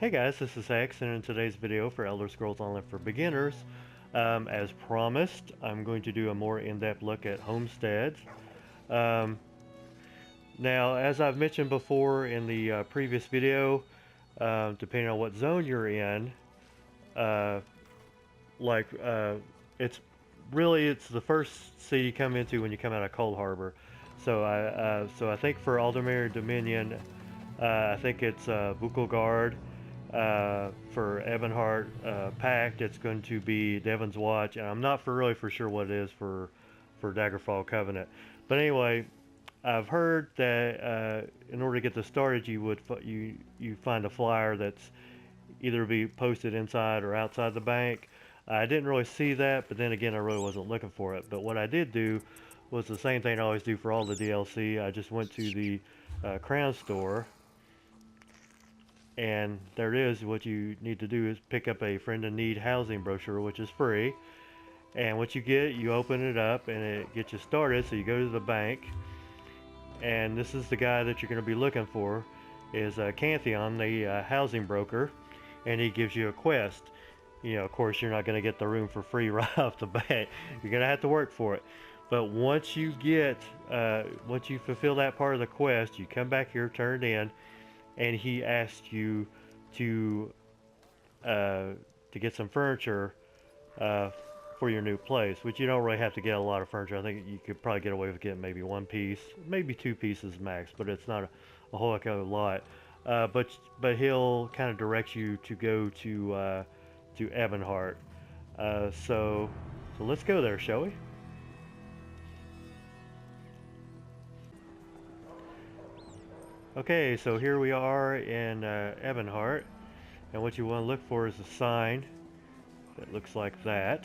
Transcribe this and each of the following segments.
Hey guys, this is Hex, and in today's video for Elder Scrolls Online for Beginners, as promised, I'm going to do a more in-depth look at homesteads. Um, Now, as I've mentioned before in the previous video, depending on what zone you're in, uh, like it's it's the first city you come into when you come out of Cold Harbor. So I think for Aldermere Dominion, I think it's Bukelgard. For Ebonheart Pact, it's going to be Devon's Watch, and I'm not really for sure what it is for Daggerfall Covenant. But anyway, I've heard that in order to get this started, you find a flyer that's either be posted inside or outside the bank. I didn't really see that, but then again, I really wasn't looking for it. But what I did do was the same thing I always do for all the DLC. I just went to the Crown Store, and there it is. What you need to do is pick up a Friend in Need housing brochure, which is free. And what you get, you open it up, and it gets you started. So you go to the bank, and this is the guy that you're going to be looking for, is Cantheon, the housing broker, and he gives you a quest. You know, of course, you're not going to get the room for free right off the bat. You're going to have to work for it. But once you fulfill that part of the quest, you come back here, turn it in, and he asks you to get some furniture for your new place, which you don't really have to get a lot of furniture. I think you could probably get away with getting maybe one piece, maybe two pieces max, but it's not a whole heck of a lot. But he'll kind of direct you to go to Ebonheart. So let's go there, shall we? Okay, so here we are in Ebonheart, and what you want to look for is a sign that looks like that.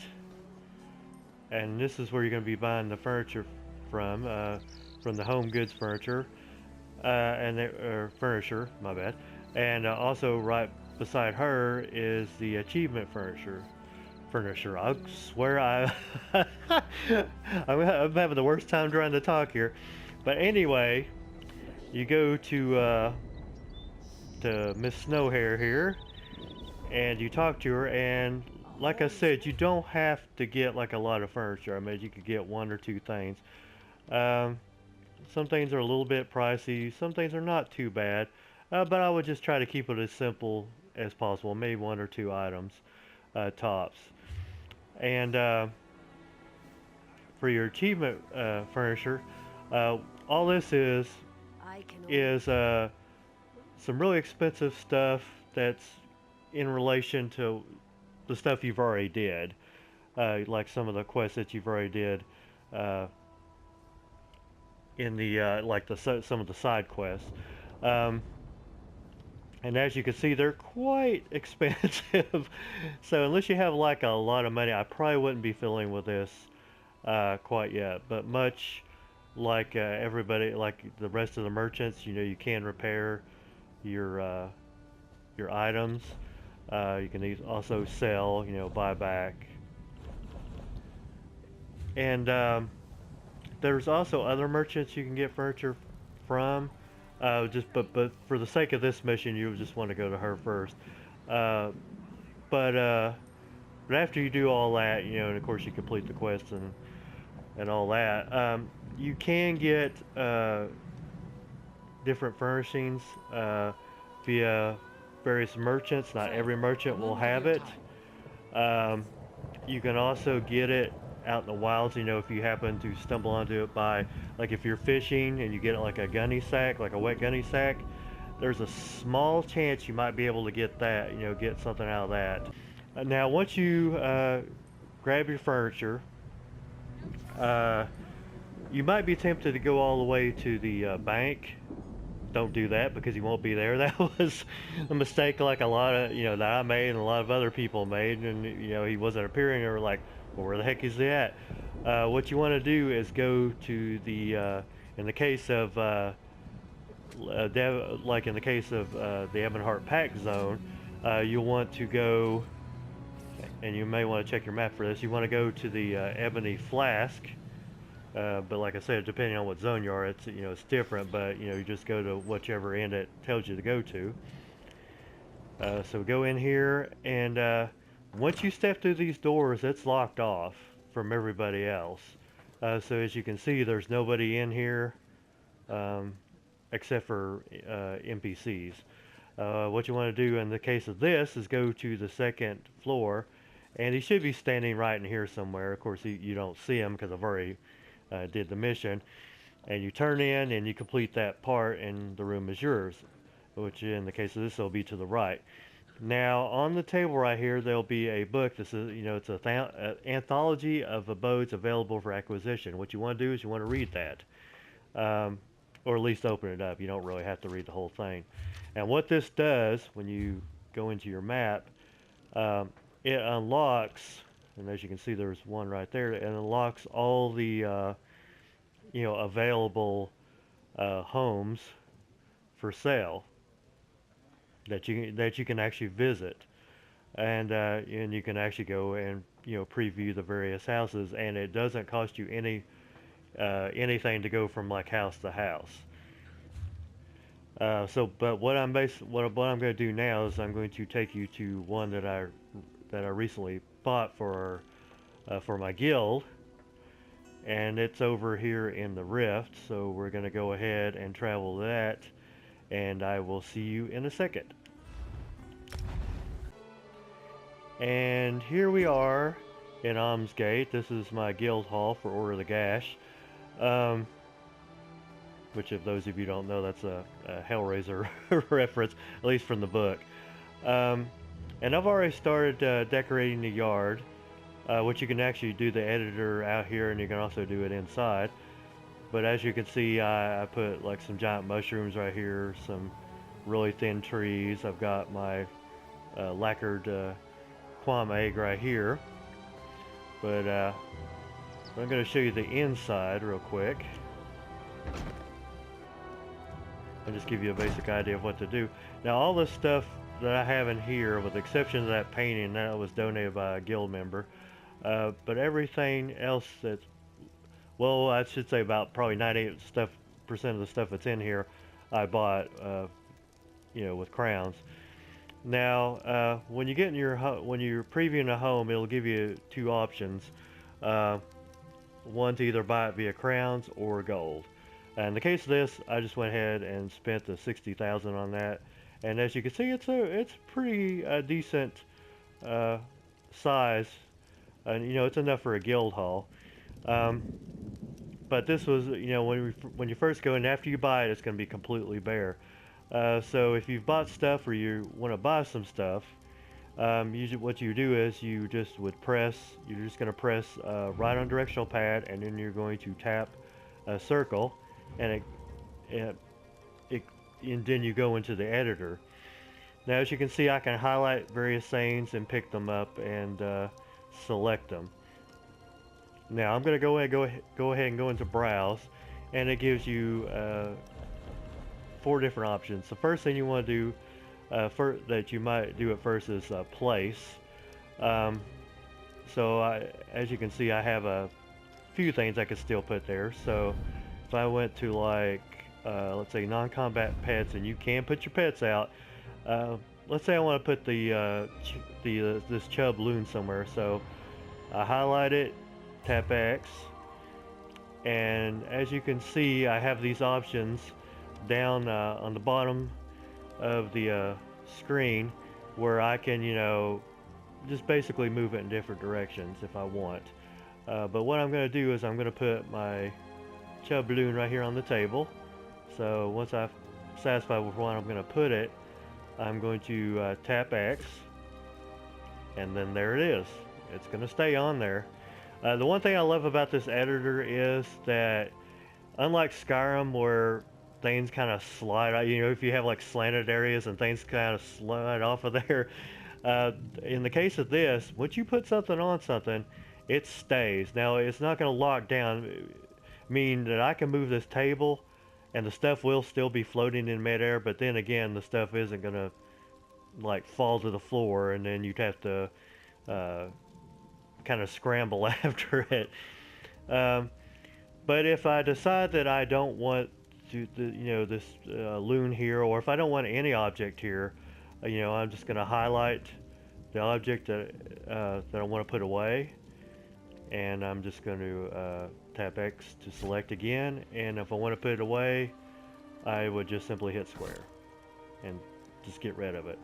And this is where you're going to be buying the furniture from the Home Goods Furniture, Furniture, my bad. And also right beside her is the Achievement Furniture. I swear I'm having the worst time trying to talk here. But anyway, you go to Miss Snowhair here, and you talk to her, and like I said, you don't have to get like a lot of furniture. I mean, you could get one or two things. Some things are a little bit pricey. Some things are not too bad. But I would just try to keep it as simple as possible. Maybe one or two items, tops. And for your achievement furniture, all this is some really expensive stuff that's in relation to the stuff you've already did, like some of the quests that you've already did in the some of the side quests. Um, and as you can see, they're quite expensive. So unless you have like a lot of money, I probably wouldn't be filling with this quite yet. But much like everybody, like the rest of the merchants, you know, you can repair your items. You can also sell, you know, buy back. And there's also other merchants you can get furniture from. But for the sake of this mission, you just want to go to her first. Uh, but after you do all that, you know, and of course you complete the quest and all that, you can get different furnishings via various merchants. Not every merchant will have it. You can also get it out in the wilds, you know, if you happen to stumble onto it by, like if you're fishing and you get like a gunny sack, like a wet gunny sack, there's a small chance you might be able to get that, you know, get something out of that. Now, once you grab your furniture, you might be tempted to go all the way to the bank. Don't do that because he won't be there. That was a mistake like a lot of, you know, that I made and a lot of other people made, and you know, he wasn't appearing. Or like, well, where the heck is he at? What you want to do is go to the in the case of like in the case of the Ebonheart Pack Zone, you'll want to go, and you may want to check your map for this. You want to go to the Ebony Flask. But like I said, depending on what zone you are, it's, you know, it's different. But you know, you just go to whichever end it tells you to go to. So go in here, and once you step through these doors, it's locked off from everybody else. So as you can see, there's nobody in here um, except for NPCs. What you want to do in the case of this is go to the second floor, and he should be standing right in here somewhere. Of course, you don't see him because I've already did the mission. And you turn in and you complete that part, and the room is yours, which in the case of this will be to the right. Now on the table right here there'll be a book. This is, it's a anthology of abodes available for acquisition. What you want to do is you want to read that, um, or at least open it up. You don't really have to read the whole thing. And what this does when you go into your map, um, it unlocks, and as you can see there's one right there. It unlocks all the available homes for sale that you can actually visit, and you can actually go and preview the various houses, and it doesn't cost you anything to go from like house to house. But what I'm going to do now is I'm going to take you to one that I recently bought for my guild, and it's over here in the Rift. So we're going to go ahead and travel that, and I will see you in a second. And here we are in Almsgate. This is my guild hall for Order of the Gash, which, if those of you don't know, that's a Hellraiser reference, at least from the book. And I've already started decorating the yard, which you can actually do the editor out here, and you can also do it inside. But as you can see, I put like some giant mushrooms right here, some really thin trees. I've got my lacquered quam egg right here. But I'm going to show you the inside real quick and just give you a basic idea of what to do. Now all this stuff that I have in here, with the exception of that painting that was donated by a guild member, but everything else that's, well, I should say about probably 98% of the stuff that's in here I bought with crowns. Now when you get in when you're previewing a home, it'll give you two options. One, to either buy it via crowns or gold. In the case of this, I just went ahead and spent the 60,000 on that, and as you can see, it's pretty decent size, and it's enough for a guild hall. But this was, when you first go in, after you buy it, it's going to be completely bare. So if you've bought stuff or you want to buy some stuff, usually what you do is you're just going to press right on directional pad, and then you're going to tap a circle, and and then you go into the editor. Now as you can see, I can highlight various things and pick them up and select them. Now I'm going to go ahead and go into browse, and it gives you 4 different options. The first thing you want to do that you might do at first is place. So as you can see, I have a few things I could still put there. So if I went to like let's say non-combat pets, and you can put your pets out. Let's say I want to put this chub loon somewhere. So I highlight it, tap X, and as you can see, I have these options down on the bottom of the screen, where I can just basically move it in different directions if I want. But what I'm going to do is I'm going to put my chub balloon right here on the table. So once I've satisfied with where I'm going to put it, I'm going to tap X, and then there it is. It's going to stay on there. The one thing I love about this editor is that, unlike Skyrim, where things kind of slide out, if you have like slanted areas and things kind of slide off of there, in the case of this, once you put something on something, it stays. Now it's not going to lock down, meaning that I can move this table and the stuff will still be floating in midair, but then again, the stuff isn't going to like fall to the floor, and then you'd have to kind of scramble after it. But if I decide that I don't want this loon here, or if I don't want any object here, You know, I'm just going to highlight the object that I want to put away, and I'm just going to tap X to select again, and if I want to put it away, I would just simply hit square and just get rid of it.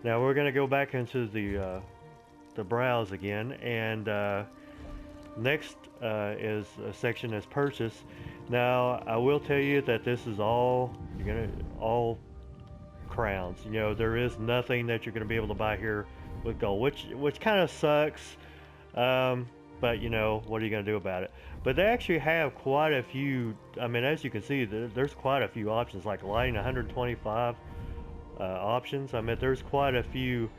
Now we're going to go back into the browse again, and next is a section that's purchase. Now I will tell you that this is all all crowns. You know, there is nothing that you're gonna be able to buy here with gold, which kind of sucks. But you know, what are you gonna do about it? But they actually have quite a few. I mean, as you can see, there's quite a few options. Like lighting, 125 options. I mean, there's quite a few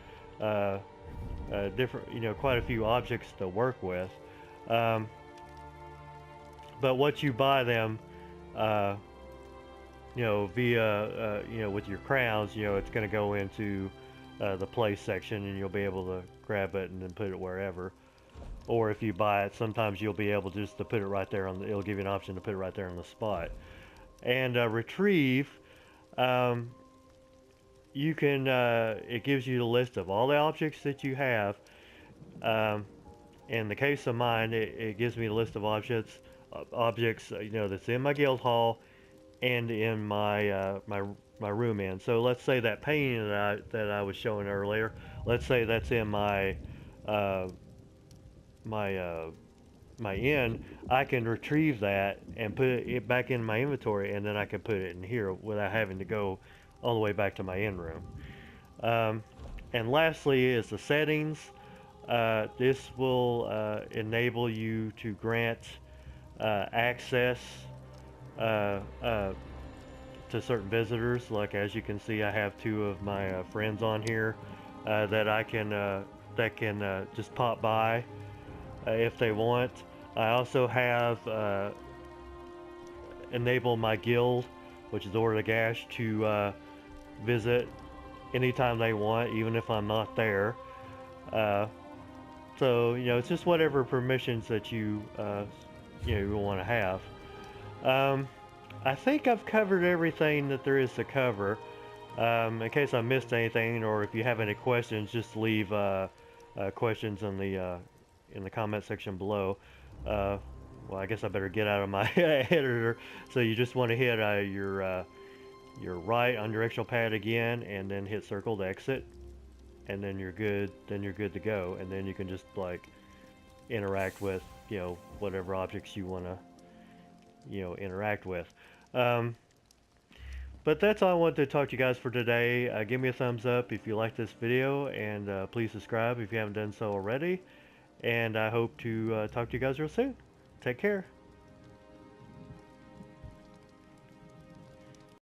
different, you know, quite a few objects to work with. Um, but once you buy them, uh, you know, via, you know, with your crowns, you know, it's going to go into the place section, and you'll be able to grab it and then put it wherever. Or if you buy it, sometimes you'll be able just to put it right there on the, it'll give you an option to put it right there on the spot. And retrieve, you can, it gives you the list of all the objects that you have. In the case of mine, it gives me a list of objects, you know, that's in my guild hall and in my my room in. So let's say that painting that I was showing earlier. Let's say that's in my uh, my inn. I can retrieve that and put it back in my inventory, and then I can put it in here without having to go all the way back to my inn room. And lastly is the settings. This will enable you to grant access to certain visitors. Like, as you can see, I have two of my friends on here that I can just pop by if they want. I also have enabled my guild, which is Order the Gash, to visit anytime they want, even if I'm not there. So, you know, it's just whatever permissions that you you want to have. I think I've covered everything that there is to cover. In case I missed anything, or if you have any questions, just leave questions in the comment section below. Well, I guess I better get out of my editor. So you just want to hit your right on directional pad again, and then hit circle to exit, and then you're good. Then you're good to go, and then you can just like interact with, you know, whatever objects you want to, you know, interact with. But that's all I wanted to talk to you guys for today. Give me a thumbs up if you like this video, and please subscribe if you haven't done so already. And I hope to talk to you guys real soon. Take care.